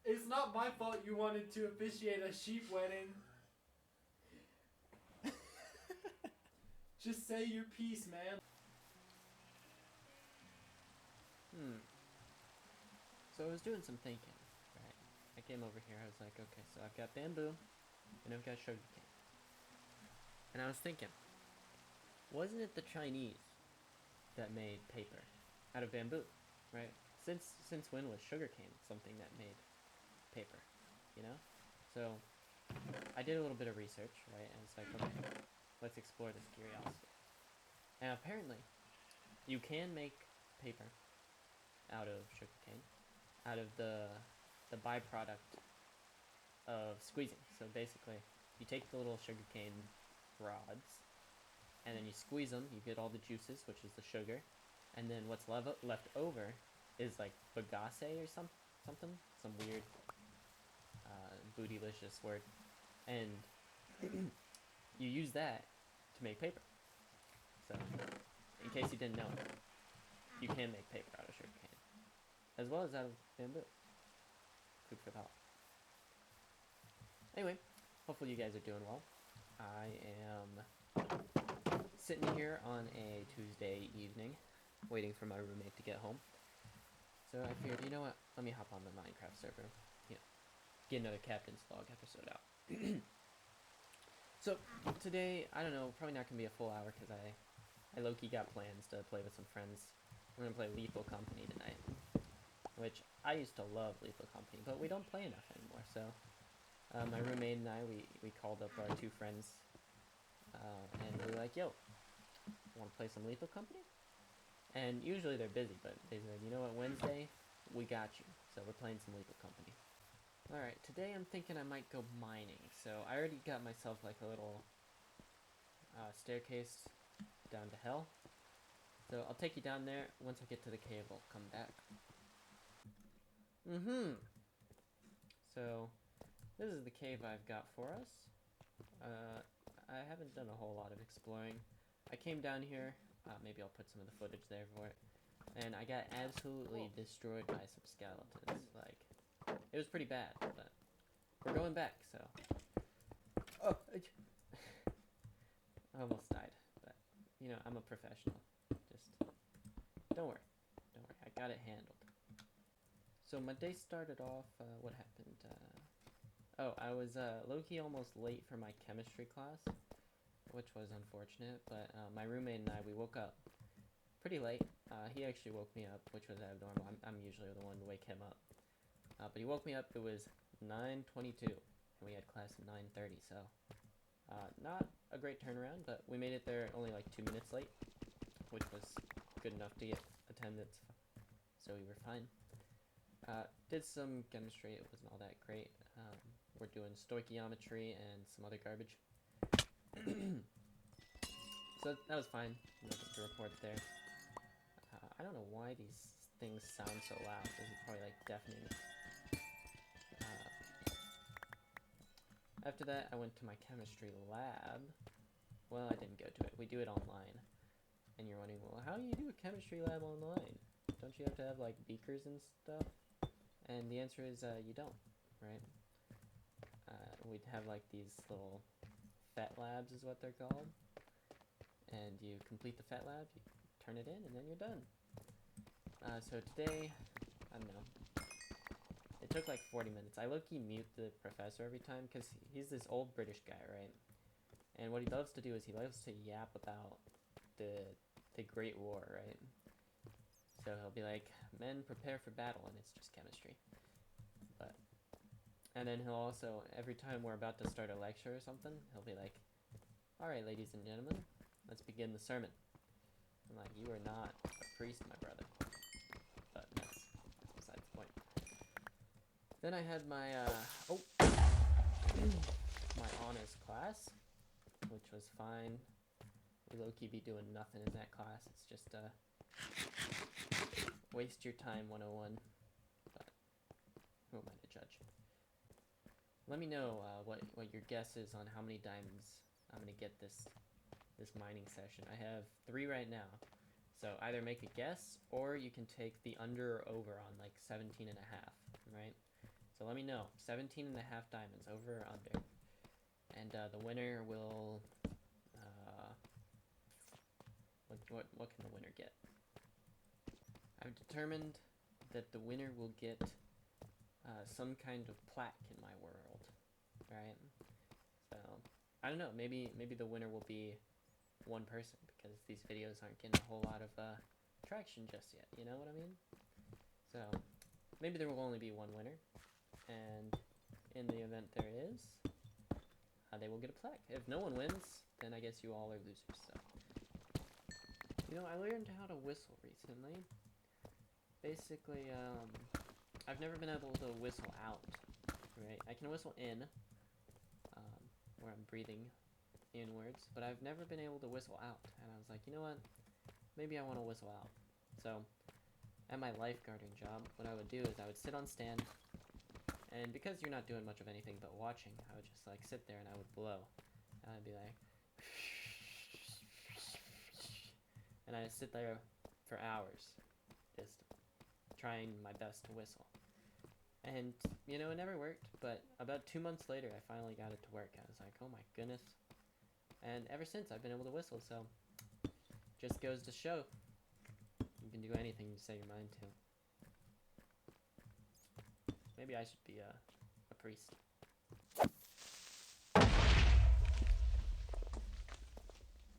It's not my fault you wanted to officiate a sheep wedding. Just say your piece, man. So I was doing some thinking, right? I came over here, I was like, okay, so I've got bamboo, and I've got sugarcane. And I was thinking, wasn't it the Chinese that made paper out of bamboo, right? Since when was sugarcane something that made paper, you know? So I did a little bit of research, right? And it's like, okay, let's explore this curiosity. And apparently, you can make paper out of sugarcane, out of the byproduct of squeezing. So basically, you take the little sugarcane rods, and then you squeeze them. You get all the juices, which is the sugar, and then what's left over is like bagasse or something, some weird bootylicious word, and you use that to make paper. So, in case you didn't know, you can make paper out of sugarcane, as well as out of bamboo. Food for thought. Anyway, hopefully you guys are doing well. I am sitting here on a Tuesday evening, waiting for my roommate to get home. So I figured, you know what? Let me hop on the Minecraft server. You know, get another Captain's Log episode out. So today, I don't know, probably not gonna be a full hour because I low-key got plans to play with some friends. We're gonna play Lethal Company tonight, which I used to love Lethal Company, but we don't play enough anymore. So my roommate and I, we called up our two friends, and we were like, yo, want to play some Lethal Company? And usually they're busy, but they said, you know what, Wednesday, we got you. So we're playing some Lethal Company. Alright, today I'm thinking I might go mining. So I already got myself like a little staircase down to hell. So I'll take you down there. Once I get to the cave, I'll come back. So this is the cave I've got for us. I haven't done a whole lot of exploring. I came down here. Maybe I'll put some of the footage there for it. And I got absolutely destroyed by some skeletons. Like, it was pretty bad, but we're going back, so. Oh, I almost died, but you know, I'm a professional. Just don't worry, I got it handled. So my day started off. What happened? Oh, I was low-key almost late for my chemistry class, which was unfortunate. But my roommate and I, we woke up pretty late. He actually woke me up, which was abnormal. I'm usually the one to wake him up. But he woke me up. It was 9:22, and we had class at 9:30. So not a great turnaround, but we made it there only like 2 minutes late, which was good enough to get attendance. So we were fine. Did some chemistry. It wasn't all that great. We're doing stoichiometry and some other garbage. So that was fine. Nothing to report there. I don't know why these things sound so loud. This is probably like deafening. After that, I went to my chemistry lab. Well, I didn't go to it. We do it online. And you're wondering, well, how do you do a chemistry lab online? Don't you have to have like beakers and stuff? And the answer is you don't, right? We'd have like these little FET labs is what they're called. And you complete the FET lab, you turn it in, and then you're done. So today, I don't know. It took like 40 minutes. I low-key mute the professor every time because he's this old British guy, right? And what he loves to do is he loves to yap about the Great War, right? So he'll be like, men prepare for battle, and it's just chemistry. And then he'll also, every time we're about to start a lecture or something, he'll be like, alright, ladies and gentlemen, let's begin the sermon. I'm like, you are not a priest, my brother. But that's besides the point. Then I had my, my honors class, which was fine. We low-key be doing nothing in that class. It's just, waste your time 101. But who am I to judge? Let me know what your guess is on how many diamonds I'm gonna get this mining session. I have 3 right now. So either make a guess, or you can take the under or over on like 17 and a half, right? So let me know. 17 and a half diamonds, over or under. And the winner will... what can the winner get? I've determined that the winner will get some kind of plaque in my world, right? So, I don't know, maybe the winner will be one person, because these videos aren't getting a whole lot of traction just yet, you know what I mean? So, maybe there will only be one winner, and in the event there is, they will get a plaque. If no one wins, then I guess you all are losers, so. You know, I learned how to whistle recently. Basically, I've never been able to whistle out, right? I can whistle in, where I'm breathing inwards, but I've never been able to whistle out. And I was like, you know what? Maybe I want to whistle out. So, at my lifeguarding job, what I would do is I would sit on stand, and because you're not doing much of anything but watching, I would just like sit there and I would blow. And I'd be like, and I'd sit there for hours, just trying my best to whistle. And, you know, it never worked, but about 2 months later, I finally got it to work. I was like, oh my goodness. And ever since, I've been able to whistle, so just goes to show. You can do anything you set your mind to. Maybe I should be a priest.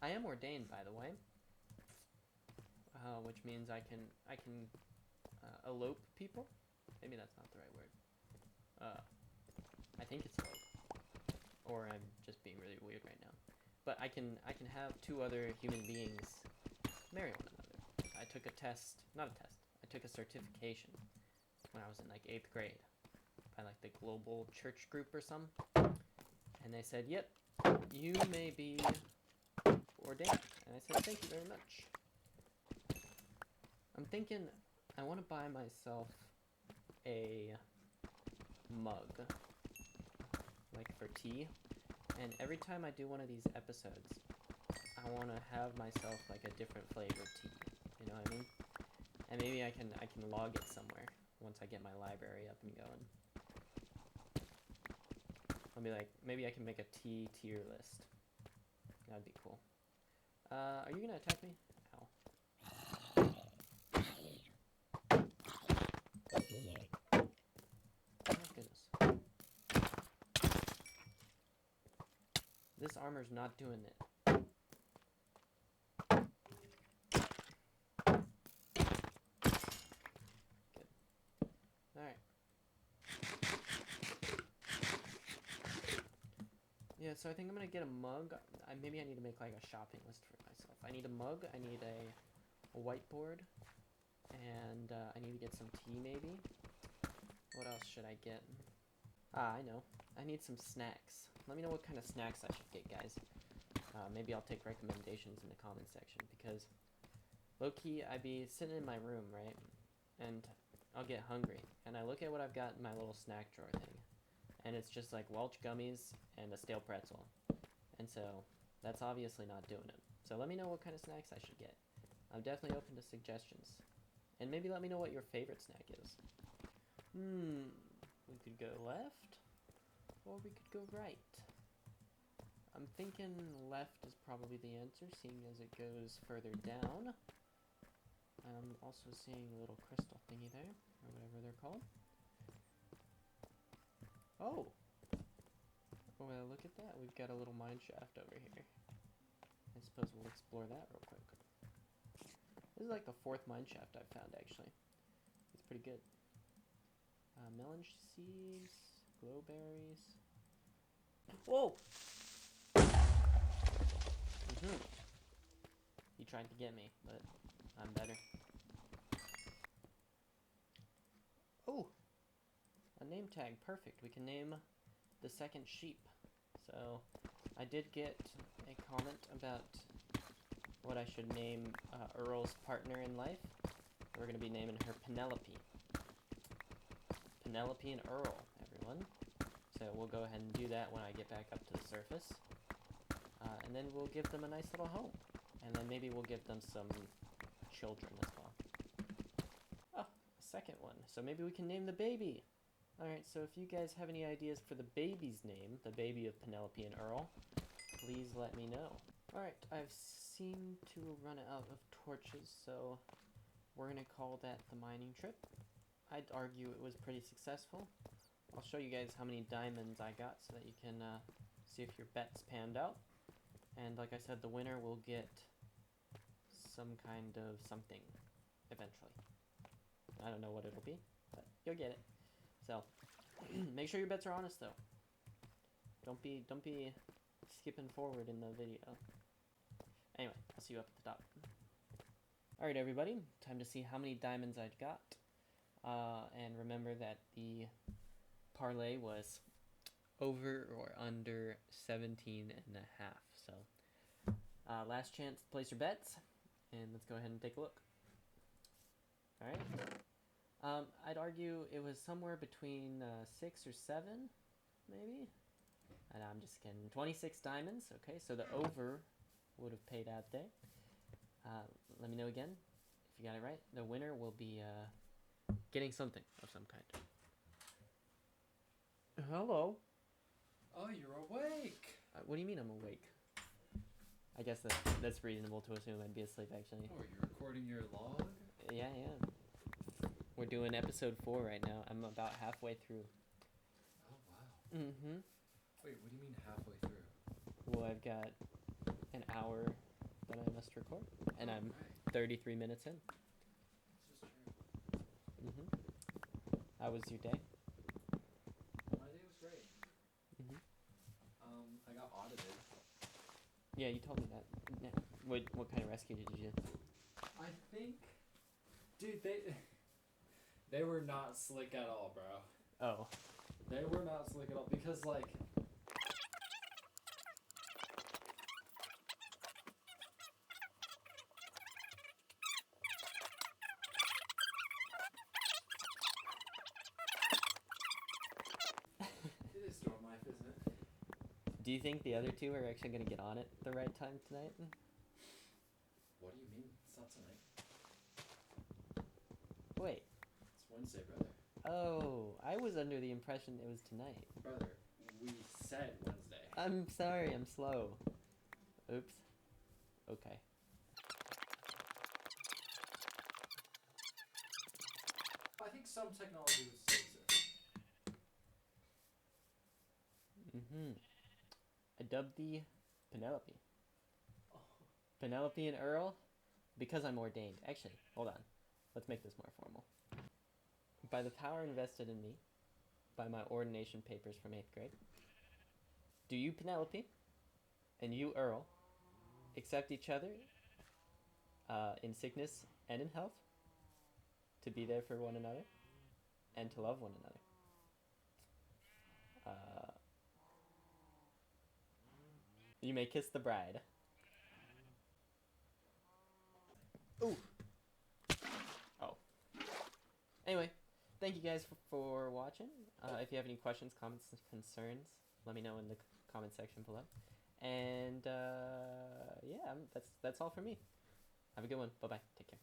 I am ordained, by the way, which means I can elope people. Maybe that's not the right word. I think it's elope, or I'm just being really weird right now. But I can have two other human beings marry one another. I took a test, not a test. I took a certification when I was in like 8th grade by like the Global Church Group or something, and they said, "Yep, you may be ordained." And I said, "Thank you very much." I'm thinking I want to buy myself a mug, like for tea, and every time I do one of these episodes, I want to have myself like a different flavored tea, you know what I mean? And maybe I can log it somewhere once I get my library up and going. I'll be like, maybe I can make a tea tier list. That'd be cool. Are you gonna attack me? Ow. Oh goodness. This armor's not doing it. Good. Alright. Yeah, so I think I'm gonna get a mug. Maybe I need to make like a shopping list for myself. I need a mug, I need a whiteboard, and I need to get some tea maybe. What else should I get? I know. I need some snacks. Let me know what kind of snacks I should get, guys. Maybe I'll take recommendations in the comment section, because low-key, I'd be sitting in my room, right? And I'll get hungry, and I look at what I've got in my little snack drawer thing, and it's just like Welch gummies and a stale pretzel. And so, that's obviously not doing it. So let me know what kind of snacks I should get. I'm definitely open to suggestions. And maybe let me know what your favorite snack is. We could go left, or we could go right. I'm thinking left is probably the answer, seeing as it goes further down. I'm also seeing a little crystal thingy there, or whatever they're called. Oh! Well, look at that. We've got a little mine shaft over here. I suppose we'll explore that real quick. This is like the 4th mine shaft I've found, actually. It's pretty good. Melon seeds, glowberries. Whoa! He tried to get me, but I'm better. Oh! A name tag, perfect. We can name the second sheep. So, I did get a comment about what I should name Earl's partner in life. We're going to be naming her Penelope. Penelope and Earl, everyone. So we'll go ahead and do that when I get back up to the surface. And then we'll give them a nice little home. And then maybe we'll give them some children as well. Oh, a second one. So maybe we can name the baby Alright, so if you guys have any ideas for the baby's name, the baby of Penelope and Earl, please let me know. Alright, I've seemed to run out of torches, so we're gonna call that the mining trip. I'd argue it was pretty successful. I'll show you guys how many diamonds I got so that you can see if your bets panned out. And like I said, the winner will get some kind of something eventually. I don't know what it'll be, but you'll get it. So make sure your bets are honest though. Don't be skipping forward in the video. Anyway, I'll see you up at the top. Alright everybody, time to see how many diamonds I've got. And remember that the parlay was over or under 17 and a half. So last chance to place your bets, and let's go ahead and take a look. Alright. I'd argue it was somewhere between 6 or 7, maybe? And I'm just kidding. 26 diamonds, okay, so the over would have paid out there. Let me know again if you got it right. The winner will be getting something of some kind. Hello. Oh, you're awake. What do you mean I'm awake? I guess that's reasonable to assume I'd be asleep, actually. Oh, you're recording your log? Yeah, yeah. We're doing episode 4 right now. I'm about halfway through. Oh, wow. Mm-hmm. Wait, what do you mean halfway through? Well, I've got an hour that I must record, and I'm right. 33 minutes in. This is true. Mm-hmm. How was your day? My day was great. Mm-hmm. I got audited. Yeah, you told me that. Yeah. What kind of rescue did you do? I think, dude, they were not slick at all, bro. Oh. They were not slick at all because, like, it is storm life, isn't it? Do you think the other two are actually going to get on it the right time tonight? What do you mean? It's not tonight. Wait. It's Wednesday, brother. Oh, I was under the impression it was tonight. Brother, we said Wednesday. I'm sorry, I'm slow. Oops. Okay. I think some technology would still exist. Mm-hmm. I dubbed thee Penelope. Oh. Penelope and Earl, because I'm ordained. Actually, hold on. Let's make this more formal. By the power invested in me, by my ordination papers from 8th grade, do you, Penelope, and you, Earl, accept each other in sickness and in health, to be there for one another, and to love one another? You may kiss the bride. Ooh. Oh. Anyway, thank you guys for watching. If you have any questions, comments, concerns, let me know in the comment section below. And yeah, that's all for me. Have a good one. Bye bye. Take care.